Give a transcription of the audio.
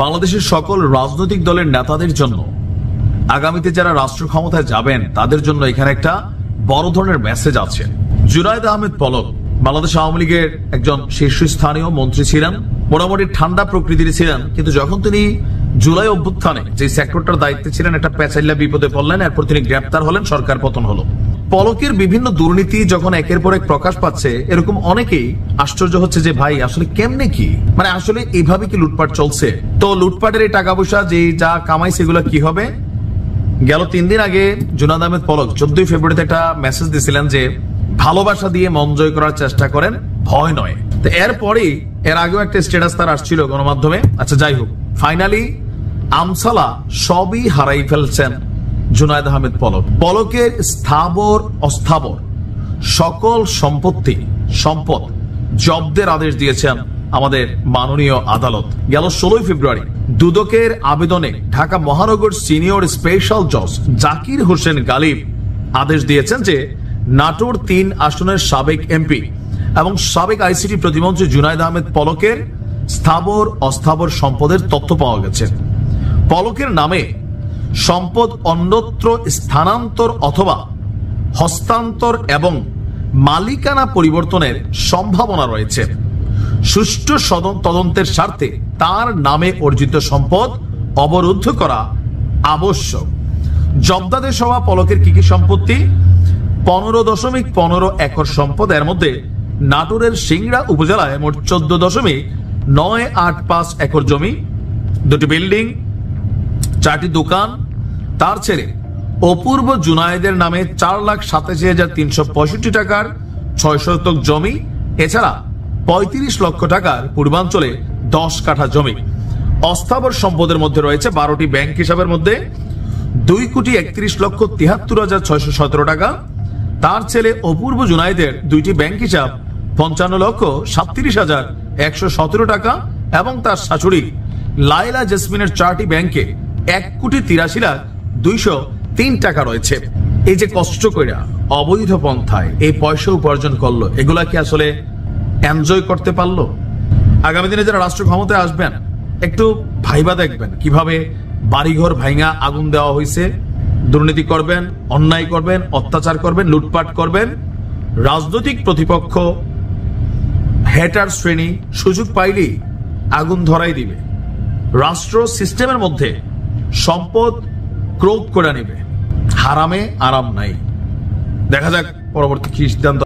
বাংলাদেশের সকল রাজনৈতিক দলের নেতাদের জন্য আগামীতে যারা রাষ্ট্র ক্ষমতায় যাবেন তাদের জন্য এখানে একটা বড় ধরনের মেসেজ আছে। জুনায়েদ আহমেদ পলক বাংলাদেশ আওয়ামী লীগের একজন শীর্ষস্থানীয় মন্ত্রী ছিলেন, মোটামুটি ঠান্ডা প্রকৃতির ছিলেন, কিন্তু যখন তিনি জুলাই অভ্যুত্থানে যে সেক্টরটার দায়িত্বে ছিলেন একটা পেঁচাইল্লা বিপদে পড়লেন, এরপর তিনি গ্রেপ্তার হলেন, সরকার পতন হলো। পলকের বিভিন্ন দুর্নীতি যখন একের পর এক প্রকাশ পাচ্ছে, এরকম অনেকেই আশ্চর্য হচ্ছে যে ভাই আসলে কেমনে কি, মানে আসলে এইভাবে কি লুটপাট চলছে? তো লুটপাটের এই টাকা পয়সা যে যা কামাই সেগুলো কি হবে? গেল 3 দিন আগে জুনায়েদ আহমেদ পলক 14 ফেব্রুয়ারিতে একটা মেসেজ দিয়েছিলেন যে ভালোবাসা দিয়ে মন জয় করার চেষ্টা করেন, ভয় নয়। তো এরপরেই এর আগেও একটা স্ট্যাটাস তার আসছিল গণমাধ্যমে। আচ্ছা যাই হোক, ফাইনালি আমসালা সবই হারাই ফেলছেন জুনায়েদ আহমেদ পলক। পলকের স্থাবর অস্থাবর সকল সম্পদ জব্দের আদেশ দিয়েছেন আমাদের মাননীয় আদালত। গেল 16 ফেব্রুয়ারি দুদকের আবেদনে ঢাকা মহানগর সিনিয়র স্পেশাল জজ জাকির হোসেন গালিব আদেশ দিয়েছেন যে নাটোর 3 আসনের সাবেক এমপি এবং সাবেক আইসিটি প্রতিমন্ত্রী জুনায়েদ আহমেদ পলকের স্থাবর অস্থাবর সম্পদের তথ্য পাওয়া গেছে। পলকের নামে সম্পদ অন্যত্র স্থানান্তর অথবা হস্তান্তর এবং মালিকানা পরিবর্তনের সম্ভাবনা রয়েছে। সুষ্ঠু তদন্তের স্বার্থে তার নামে অর্জিত সম্পদ অবরুদ্ধ করা আবশ্যক। জব্দাদেশ হওয়া পলকের কি কি সম্পত্তি? 15.15 একর সম্পদ, এর মধ্যে নাটোরের সিংড়া উপজেলায় মোট 14.985 একর জমি, 2টি বিল্ডিং, 4টি দোকান। তার ছেলে অপূর্ব জুনায়েদের নামে 4,87,365 টাকার 6 শতক জমি, এছাড়া 35 লক্ষ টাকার পূর্বাঞ্চলে 10 কাঠা জমি। অস্থাবর সম্পদের মধ্যে রয়েছে 12টি ব্যাংক হিসাবের মধ্যে 2,31,73,617 টাকা। তার ছেলে অপূর্ব জুনায়েদের 2টি ব্যাংক হিসাব 55,37,117 টাকা এবং তার শাশুড়ি লাইলা জেসমিনের 4টি ব্যাংকে 1,83,203 টাকা রয়েছে। এই যে কষ্ট করে অবৈধ পন্থায় এই পয়সা উপার্জন করলো, এগুলা কি আসলে এনজয় করতে পারলো? আগামী দিনে যারা রাষ্ট্র ক্ষমতায় আসবেন একটু ভাইবা দেখবেন কিভাবে বাড়িঘর ভাঙা আগুন দেওয়া হয়েছে। দুর্নীতি করবেন, অন্যায় করবেন, অত্যাচার করবেন, লুটপাট করবেন। রাজনৈতিক প্রতিপক্ষ হ্যাটার শ্রেণী সুযোগ পাইলেই আগুন ধরাই দিবে। রাষ্ট্র সিস্টেমের মধ্যে সম্পদ ক্রোধ করে নিবে। হারামে আরাম নাই। দেখা যাক পরবর্তী কি সিদ্ধান্ত।